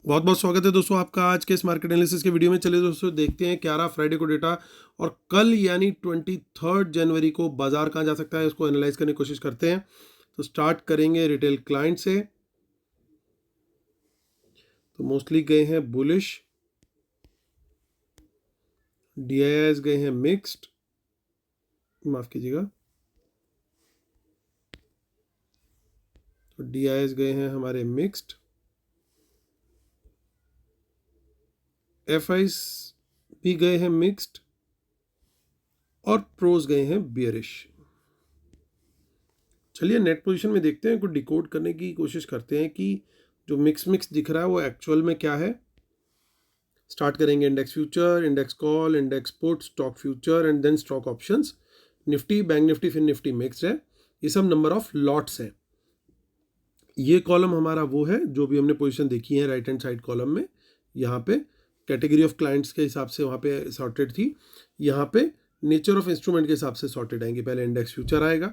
बहुत बहुत स्वागत है दोस्तों आपका आज के इस मार्केट एनालिसिस के वीडियो में। चलिए दोस्तों देखते हैं 11 फ्राइडे को डेटा और कल यानी 23 जनवरी को बाजार कहाँ जा सकता है, इसको एनालाइज करने की कोशिश करते हैं। तो स्टार्ट करेंगे रिटेल क्लाइंट से। तो मोस्टली गए हैं बुलिश, डीआईएस गए हैं मिक्स्ड, माफ कीजिएगा, तो डीआईएस गए हैं हमारे मिक्स्ड, एफआईस भी गए हैं मिक्स्ड और प्रोज गए हैं बियरिश। चलिए नेट पोजीशन में देखते हैं, कुछ डिकोड करने की कोशिश करते हैं कि जो मिक्स दिख रहा है वो एक्चुअल में क्या है। स्टार्ट करेंगे index future, index call, index put, stock future and then stock options. Nifty, bank Nifty, फिर निफ्टी मिक्स्ड है। ये सब नंबर ऑफ लॉट्स है। ये कॉलम हमारा वो है जो भी हमने पोजीशन देखी है राइट हैंड साइड कॉलम में। यहाँ पे कैटेगरी ऑफ क्लाइंट्स के हिसाब से वहाँ पे सॉर्टेड थी। यहाँ पे नेचर ऑफ इंस्ट्रूमेंट के हिसाब से सॉर्टेड आएंगे। पहले इंडेक्स फ्यूचर आएगा,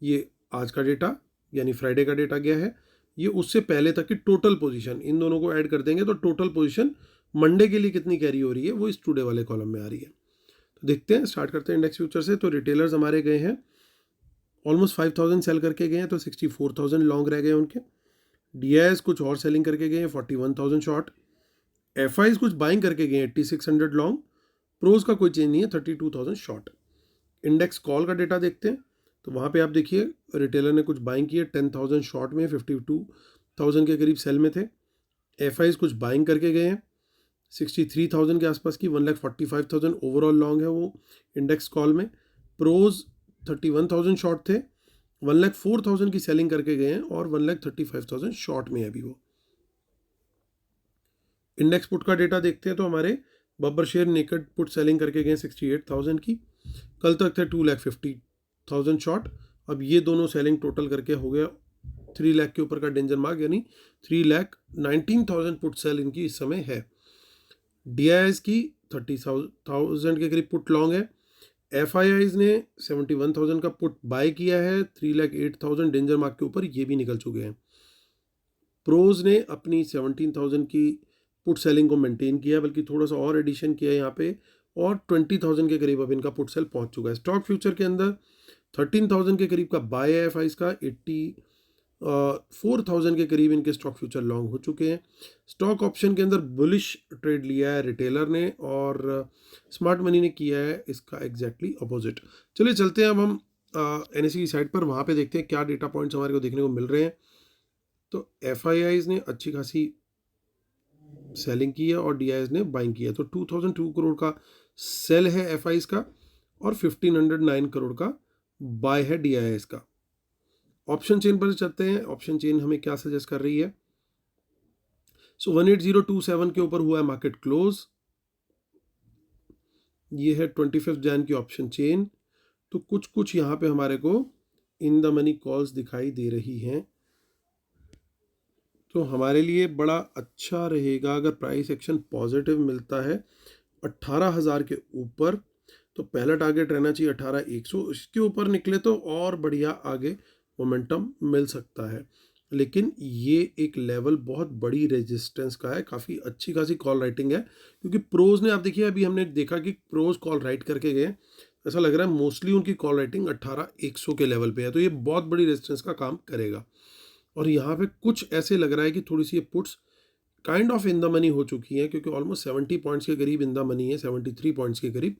ये आज का डेटा यानी फ्राइडे का डेटा गया है। ये उससे पहले तक की टोटल पोजीशन, इन दोनों को ऐड कर देंगे तो टोटल पोजीशन मंडे के लिए कितनी कैरी हो रही है वो इस टुडे वाले कॉलम में आ रही है। तो देखते हैं, स्टार्ट करते हैं इंडेक्स फ्यूचर से। तो रिटेलर्स हमारे गए हैं ऑलमोस्ट 5000 सेल करके गए हैं, तो 64,000 लॉन्ग रह गए उनके। डीआईएस कुछ और सेलिंग करके गए हैं, 41,000 शॉर्ट। एफआईज कुछ बाइंग करके गए हैं, 8600 लॉन्ग। प्रोज का कोई चेंज नहीं है, 32,000 शॉर्ट। इंडेक्स कॉल का डेटा देखते हैं, तो वहाँ पे आप देखिए रिटेलर ने कुछ बाइंग किए 10,000 शॉर्ट में, 52,000 के करीब सेल में थे। एफआईज कुछ बाइंग करके गए हैं 63,000 के आसपास की, 1,45,000 ओवरऑल लॉन्ग है वो इंडेक्स कॉल में। प्रोज 31,000 शॉर्ट थे, 1,04,000 की सेलिंग करके गए हैं और 1,35,000 शॉर्ट में है अभी वो। इंडेक्स पुट का डेटा देखते हैं, तो हमारे Babbar share naked put selling करके गए 68,000 की। कल तक थे 2,50,000 शॉर्ट। अब ये दोनों सेलिंग टोटल करके हो गया 3 लाख के ऊपर का डेंजर मार्क, यानी 3,19,000 पुट सेल इनकी इस समय है। डीआईएस की 30,000 के करीब पुट लॉन्ग है। एफआईआईज ने 71,000 का पुट बाय किया है, 3,08,000 डेंजर मार्क के ऊपर ये भी निकल चुके हैं। प्रोज ने अपनी 17,000 की पुट सेलिंग को मेंटेन किया, बल्कि थोड़ा सा और एडिशन किया यहाँ पे, और 20,000 के करीब अब इनका पुट सेल पहुंच चुका है। स्टॉक फ्यूचर के अंदर 13,000 के करीब का बाय है एफआईज का, 84,000 के करीब इनके स्टॉक फ्यूचर लॉन्ग हो चुके हैं। स्टॉक ऑप्शन के अंदर बुलिश ट्रेड लिया है रिटेलर ने और स्मार्ट मनी ने किया है इसका एग्जैक्टली अपोजिट। चलिए चलते हैं अब हम एनएससी की साइड पर, वहाँ पे देखते हैं क्या डेटा पॉइंट्स हमारे को देखने को मिल रहे हैं। तो एफआईआईज ने अच्छी खासी सेलिंग की है और डीआईएस ने बाइंग किया है। तो 2002 करोड़ का सेल है एफआईज का और 1509 करोड़ का बाय है डीआईएस का। ऑप्शन चेन पर चलते हैं, ऑप्शन चेन हमें क्या सजेस्ट कर रही है। सो 18027 के ऊपर हुआ है मार्केट क्लोज। ये है 25 जैन की ऑप्शन चेन। तो कुछ यहाँ पे हमारे को इन द मनी कॉल्स दिखाई दे रही हैं। तो हमारे लिए बड़ा अच्छा रहेगा अगर प्राइस एक्शन पॉजिटिव मिलता है 18,000 के ऊपर, तो पहला टारगेट रहना चाहिए 18,100। इसके ऊपर निकले तो और बढ़िया आगे मोमेंटम मिल सकता है, लेकिन ये एक लेवल बहुत बड़ी रेजिस्टेंस का है। काफ़ी अच्छी खासी कॉल राइटिंग है, क्योंकि प्रोज ने, आप देखिए अभी हमने देखा कि प्रोज कॉल राइट करके गए, ऐसा लग रहा है मोस्टली उनकी कॉल राइटिंग 18,100 के लेवल पे है। तो ये बहुत बड़ी रेजिस्टेंस का काम करेगा। और यहाँ पे कुछ ऐसे लग रहा है कि थोड़ी सी ये puts kind of in the money हो चुकी है, क्योंकि ऑलमोस्ट 70 पॉइंट्स के करीब इन द मनी है, 73 पॉइंट्स के करीब।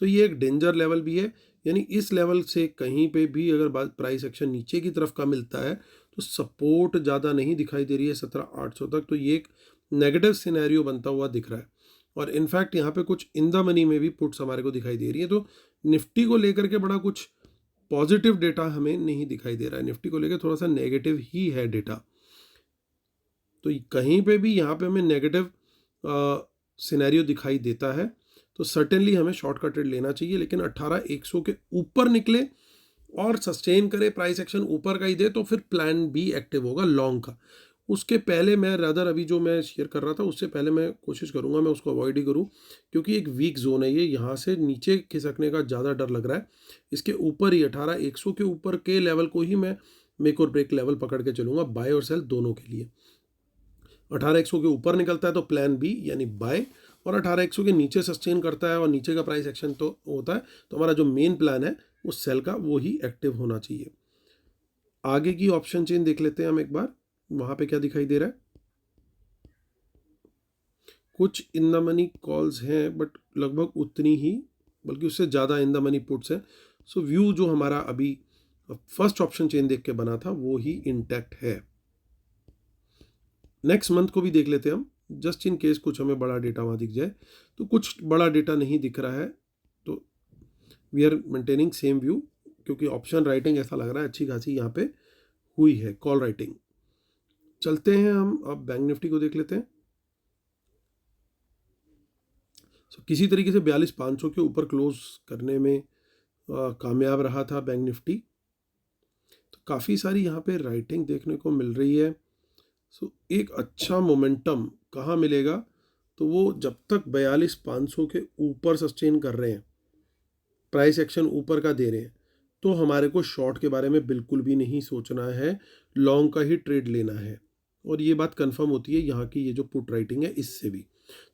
तो ये एक डेंजर लेवल भी है, यानी इस लेवल से कहीं पे भी अगर प्राइस एक्शन नीचे की तरफ का मिलता है तो सपोर्ट ज़्यादा नहीं दिखाई दे रही है 17,800 तक। तो ये एक नेगेटिव सिनेरियो बनता हुआ दिख रहा है। और इनफैक्ट यहाँ पे कुछ इन द मनी में भी पुट्स हमारे को दिखाई दे रही है। तो निफ्टी को लेकर के बड़ा कुछ पॉजिटिव डेटा हमें नहीं दिखाई दे रहा है, निफ्टी को लेकर थोड़ा सा नेगेटिव ही है डेटा। तो कहीं पे भी यहाँ पे हमें नेगेटिव सिनेरियो दिखाई देता है तो सर्टेनली हमें शॉर्ट का ट्रेड लेना चाहिए, लेकिन 18,100 के ऊपर निकले और सस्टेन करे, प्राइस एक्शन ऊपर का ही दे, तो फिर प्लान बी एक्टिव होगा लॉन्ग का। उसके पहले मैं रादर अभी जो मैं शेयर कर रहा था उससे पहले मैं कोशिश करूंगा मैं उसको अवॉइड ही करूं, क्योंकि एक वीक जोन है ये, यहाँ से नीचे खिसकने का ज़्यादा डर लग रहा है। इसके ऊपर ही 18,100 के ऊपर के लेवल को ही मैं मेक और ब्रेक लेवल पकड़ के चलूंगा, बाय और सेल दोनों के लिए। 18,100 के ऊपर निकलता है तो प्लान बी यानी बाय, और 18,100 के नीचे सस्टेन करता है और नीचे का प्राइस एक्शन तो होता है, तो हमारा जो मेन प्लान है उस सेल का वो ही एक्टिव होना चाहिए। आगे की ऑप्शन चेन देख लेते हैं हम एक बार, वहां पे क्या दिखाई दे रहा है। कुछ इन द मनी कॉल्स हैं बट लगभग उतनी ही, बल्कि उससे ज़्यादा इन द मनी पुट्स हैं। सो व्यू जो हमारा अभी फर्स्ट ऑप्शन चेन देख के बना था वो ही इंटैक्ट है। नेक्स्ट मंथ को भी देख लेते हैं हम, जस्ट इन केस कुछ हमें बड़ा डेटा वहाँ दिख जाए। तो कुछ बड़ा डेटा नहीं दिख रहा है, तो we are maintaining same view, क्योंकि ऑप्शन राइटिंग ऐसा लग रहा है अच्छी खासी यहाँ पे हुई है, कॉल राइटिंग। चलते हैं हम अब बैंक निफ्टी को देख लेते हैं। किसी तरीके से 42,500 के ऊपर क्लोज करने में कामयाब रहा था बैंक निफ्टी। तो काफ़ी सारी यहाँ पे राइटिंग देखने को मिल रही है। सो एक अच्छा मोमेंटम कहाँ मिलेगा, तो वो जब तक 42,500 के ऊपर सस्टेन कर रहे हैं, प्राइस एक्शन ऊपर का दे रहे हैं, तो हमारे को शॉर्ट के बारे में बिल्कुल भी नहीं सोचना है, लॉन्ग का ही ट्रेड लेना है। और ये बात कंफर्म होती है यहाँ की ये जो पुट राइटिंग है इससे भी।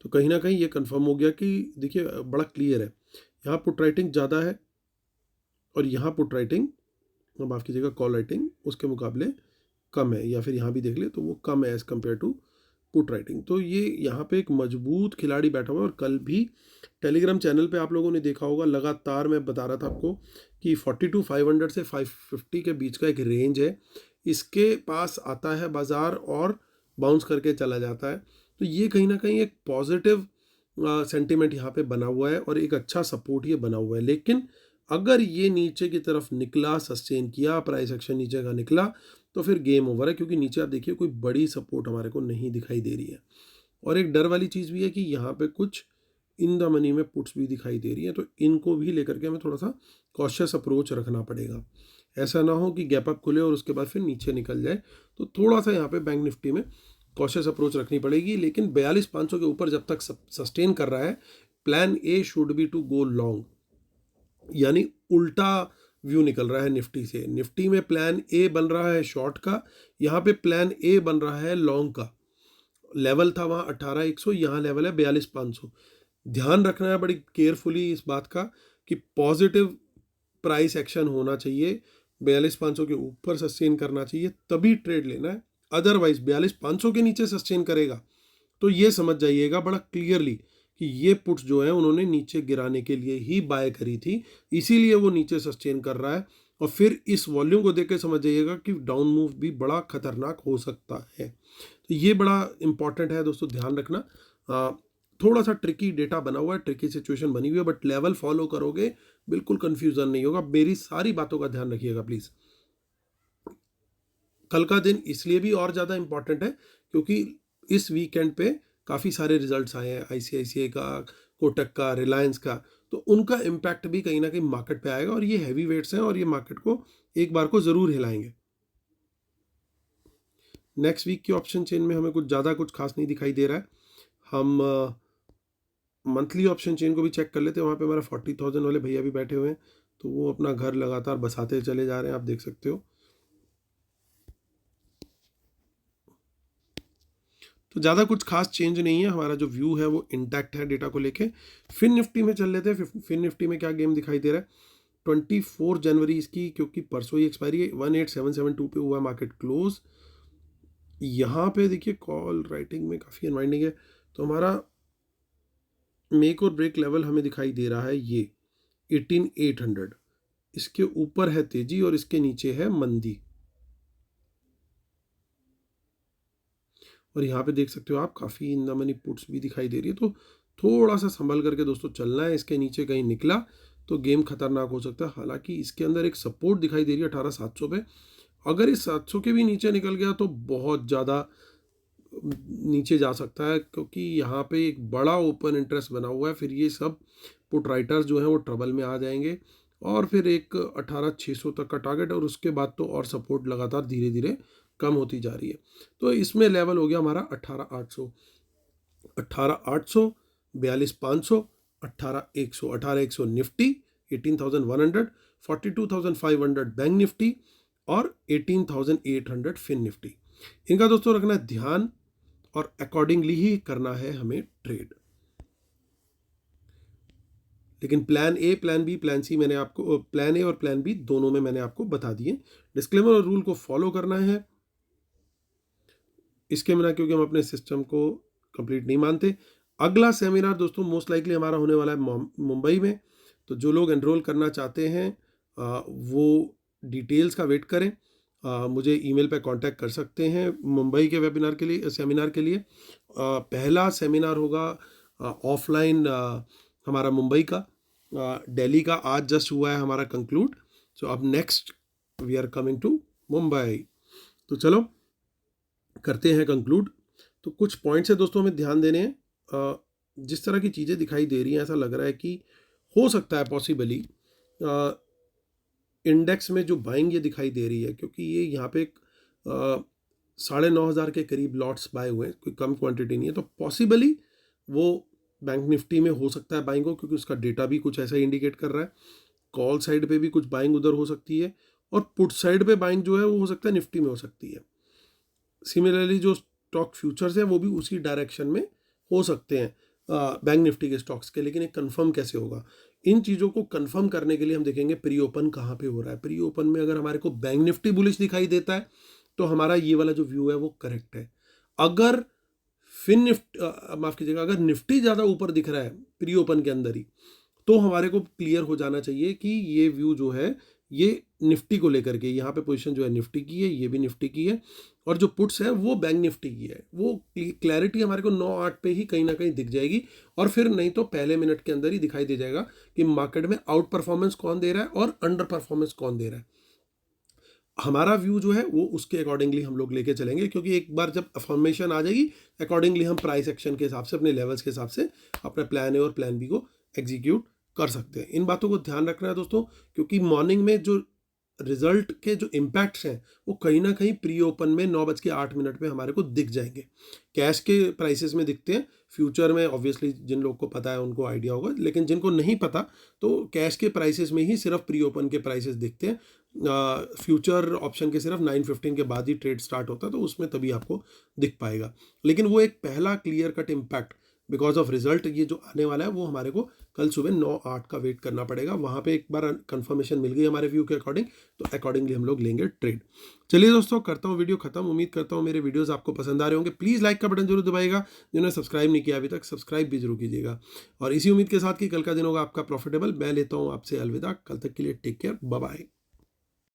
तो कहीं ना कहीं ये कंफर्म हो गया कि देखिए बड़ा क्लियर है, यहाँ पुट राइटिंग ज़्यादा है और यहाँ पुट राइटिंग, माफ़ कीजिएगा, कॉल राइटिंग उसके मुकाबले कम है, या फिर यहाँ भी देख ले तो वो कम है as compared to put writing. तो ये यहाँ पे एक मजबूत खिलाड़ी बैठा हुआ है। और कल भी टेलीग्राम चैनल पे आप लोगों ने देखा होगा, लगातार मैं बता रहा था आपको कि 42,500 से 550 के बीच का एक रेंज है, इसके पास आता है बाजार और बाउंस करके चला जाता है। तो ये कहीं ना कहीं एक पॉजिटिव सेंटिमेंट यहाँ पे बना हुआ है और एक अच्छा सपोर्ट ये बना हुआ है। लेकिन अगर ये नीचे की तरफ निकला, सस्टेन किया, प्राइस एक्शन नीचे का निकला, तो फिर गेम ओवर है, क्योंकि नीचे आप देखिए कोई बड़ी सपोर्ट हमारे को नहीं दिखाई दे रही है। और एक डर वाली चीज़ भी है कि यहाँ पे कुछ इन द मनी में पुट्स भी दिखाई दे रही है, तो इनको भी लेकर के हमें थोड़ा सा कॉशियस अप्रोच रखना पड़ेगा। ऐसा ना हो कि गैप अप खुले और उसके बाद फिर नीचे निकल जाए। तो थोड़ा सा यहाँ पे बैंक निफ्टी में कॉशियस अप्रोच रखनी पड़ेगी। लेकिन 42,500 के ऊपर जब तक सस्टेन कर रहा है, plan A should be to go long, यानी उल्टा व्यू निकल रहा है निफ्टी से। निफ्टी में प्लान ए बन रहा है शॉर्ट का, यहाँ पे प्लान ए बन रहा है लॉन्ग का। लेवल था वहाँ 18,100, यहाँ लेवल है 42,500। ध्यान रखना है बड़ी केयरफुली इस बात का कि पॉजिटिव प्राइस एक्शन होना चाहिए, 42,500 के ऊपर सस्टेन करना चाहिए, तभी ट्रेड लेना है। अदरवाइज 42,500 के नीचे सस्टेन करेगा तो ये समझ जाइएगा बड़ा क्लियरली कि ये पुट्स जो है उन्होंने नीचे गिराने के लिए ही बाय करी थी, इसीलिए वो नीचे सस्टेन कर रहा है। और फिर इस वॉल्यूम को देख के समझ जाइएगा कि डाउन मूव भी बड़ा खतरनाक हो सकता है। तो ये बड़ा इंपॉर्टेंट है दोस्तों, ध्यान रखना। थोड़ा सा ट्रिकी डेटा बना हुआ है, ट्रिकी सिचुएशन बनी हुई है, बट लेवल फॉलो करोगे बिल्कुल कंफ्यूजन नहीं होगा। मेरी सारी बातों का ध्यान रखिएगा प्लीज। कल का दिन इसलिए भी और ज़्यादा इंपॉर्टेंट है क्योंकि इस वीकेंड पे काफ़ी सारे रिजल्ट्स आए हैं, आईसीआईसीआई का, कोटक का, रिलायंस का। तो उनका इम्पैक्ट भी कहीं ना कहीं मार्केट पे आएगा और ये हैवी वेट्स हैं और ये मार्केट को एक बार को ज़रूर हिलाएंगे। नेक्स्ट वीक की ऑप्शन चेन में हमें कुछ ज़्यादा कुछ खास नहीं दिखाई दे रहा है। हम मंथली ऑप्शन चेन को भी चेक कर लेते हैं। वहाँ पे हमारा 40,000 वाले भैया भी बैठे हुए हैं, तो वो अपना घर लगातार बसाते चले जा रहे हैं, आप देख सकते हो। तो ज़्यादा कुछ खास चेंज नहीं है, हमारा जो व्यू है वो इंटैक्ट है डेटा को लेके। फिन निफ्टी में चल लेते हैं। फिन निफ्टी में क्या गेम दिखाई दे रहा है। 24 जनवरी इसकी, क्योंकि परसों ही एक्सपायरी है, 18,772 पे हुआ मार्केट क्लोज। यहाँ पे देखिए कॉल राइटिंग में काफ़ी अनवाइंडिंग है, तो हमारा मेक और ब्रेक लेवल हमें दिखाई दे रहा है ये 18,800। इसके ऊपर है तेजी और इसके नीचे है मंदी। और यहाँ पे देख सकते हो आप काफ़ी इन द मनी पुट्स भी दिखाई दे रही है, तो थोड़ा सा संभल करके दोस्तों चलना है। इसके नीचे कहीं निकला तो गेम खतरनाक हो सकता है। हालांकि इसके अंदर एक सपोर्ट दिखाई दे रही है 18,700 पे। अगर इस 700 के भी नीचे निकल गया तो बहुत ज़्यादा नीचे जा सकता है, क्योंकि यहाँ पे एक बड़ा ओपन इंटरेस्ट बना हुआ है। फिर ये सब पुट राइटर्स जो हैं वो ट्रबल में आ जाएंगे और फिर एक 18,600 तक का टारगेट, और उसके बाद तो और सपोर्ट लगातार धीरे धीरे कम होती जा रही है। तो इसमें लेवल हो गया हमारा 18,800, 18,800, 42,500, 18,100, 18,100 निफ्टी, 18,100, 42,500 बैंक निफ्टी और 18,800 फिन निफ्टी। इनका दोस्तों रखना ध्यान। और अकॉर्डिंगली ही करना है हमें ट्रेड। लेकिन plan A, plan B, plan C मैंने आपको, प्लान ए और प्लान बी दोनों में मैंने आपको बता दिए। डिस्क्लेमर और रूल को फॉलो करना है इसके बिना, क्योंकि हम अपने सिस्टम को कंप्लीट नहीं मानते। अगला सेमिनार दोस्तों मोस्ट लाइकली हमारा होने वाला है मुंबई में। तो जो लोग एनरोल करना चाहते हैं वो डिटेल्स का वेट करें, मुझे ईमेल पे कांटेक्ट कर सकते हैं मुंबई के वेबिनार के लिए, सेमिनार के लिए। पहला सेमिनार होगा ऑफलाइन हमारा मुंबई का। दिल्ली का आज जस्ट हुआ है हमारा कंक्लूड। सो अब next we are coming to Mumbai. तो चलो करते हैं कंक्लूड। तो कुछ पॉइंट्स है दोस्तों हमें ध्यान देने हैं। जिस तरह की चीज़ें दिखाई दे रही हैं ऐसा लग रहा है कि हो सकता है पॉसिबली इंडेक्स में जो बाइंग ये दिखाई दे रही है, क्योंकि ये यहाँ पे 9,500 के करीब लॉट्स बाय हुए हैं, कोई कम क्वांटिटी नहीं है। तो पॉसिबली वो बैंक निफ्टी में हो सकता है बाइंग हो, क्योंकि उसका डेटा भी कुछ ऐसा इंडिकेट कर रहा है। कॉल साइड पे भी कुछ बाइंग उधर हो सकती है, और पुट साइड पे बाइंग जो है वो हो सकता है निफ्टी में हो सकती है। सिमिलरली जो स्टॉक फ्यूचर्स हैं वो भी उसी डायरेक्शन में हो सकते हैं बैंक निफ्टी के स्टॉक्स के। लेकिन एक कंफर्म कैसे होगा, इन चीज़ों को कंफर्म करने के लिए हम देखेंगे प्री ओपन कहाँ पे हो रहा है। प्री ओपन में अगर हमारे को बैंक निफ्टी बुलिश दिखाई देता है तो हमारा ये वाला जो व्यू है वो करेक्ट है। अगर फिन निफ्टी, माफ कीजिएगा, अगर निफ्टी ज़्यादा ऊपर दिख रहा है प्री ओपन के अंदर ही, तो हमारे को क्लियर हो जाना चाहिए कि ये व्यू जो है ये निफ्टी को लेकर के, यहाँ पे पोजीशन जो है निफ्टी की है, ये भी निफ्टी की है, और जो पुट्स है वो बैंक निफ्टी की है। वो क्लैरिटी हमारे को 9-8 पे ही कहीं ना कहीं दिख जाएगी, और फिर नहीं तो पहले मिनट के अंदर ही दिखाई दे जाएगा कि मार्केट में आउट परफॉर्मेंस कौन दे रहा है और अंडर परफॉर्मेंस कौन दे रहा है। हमारा व्यू जो है वो उसके अकॉर्डिंगली हम लोग लेके चलेंगे, क्योंकि एक बार जब फॉर्मेशन आ जाएगी अकॉर्डिंगली हम प्राइस एक्शन के हिसाब से, अपने लेवल्स के हिसाब से अपने प्लान ए और प्लान बी को एग्जीक्यूट कर सकते हैं। इन बातों को ध्यान रखना है दोस्तों, क्योंकि मॉर्निंग में जो रिजल्ट के जो इम्पैक्ट्स हैं वो कहीं ना कहीं प्री ओपन में 9:08 में हमारे को दिख जाएंगे। कैश के प्राइसेस में दिखते हैं, फ्यूचर में ऑब्वियसली जिन लोग को पता है उनको आइडिया होगा, लेकिन जिनको नहीं पता तो कैश के प्राइसेस में ही सिर्फ प्री ओपन के प्राइसेस दिखते हैं। फ्यूचर ऑप्शन के सिर्फ 9:15 के बाद ही ट्रेड स्टार्ट होता है, तो उसमें तभी आपको दिख पाएगा। लेकिन वो एक पहला clear cut impact because of result ये जो आने वाला है वो हमारे को कल सुबह 9-8 का वेट करना पड़ेगा। वहाँ पे एक बार कंफर्मेशन मिल गई हमारे व्यू के अकॉर्डिंग, तो अकॉर्डिंगली हम लोग लेंगे ट्रेड। चलिए दोस्तों, करता हूँ वीडियो खत्म। उम्मीद करता हूँ मेरे वीडियोस आपको पसंद आ रहे होंगे। प्लीज़ लाइक का बटन जरूर दबाइएगा। जिन्होंने सब्सक्राइब नहीं किया अभी तक सब्सक्राइब भी जरूर कीजिएगा। और इसी उम्मीद के साथ कि कल का दिन होगा आपका प्रॉफिटेबल, मैं लेता हूँ आपसे अलविदा। कल तक के लिए टेक केयर, बाय बाय।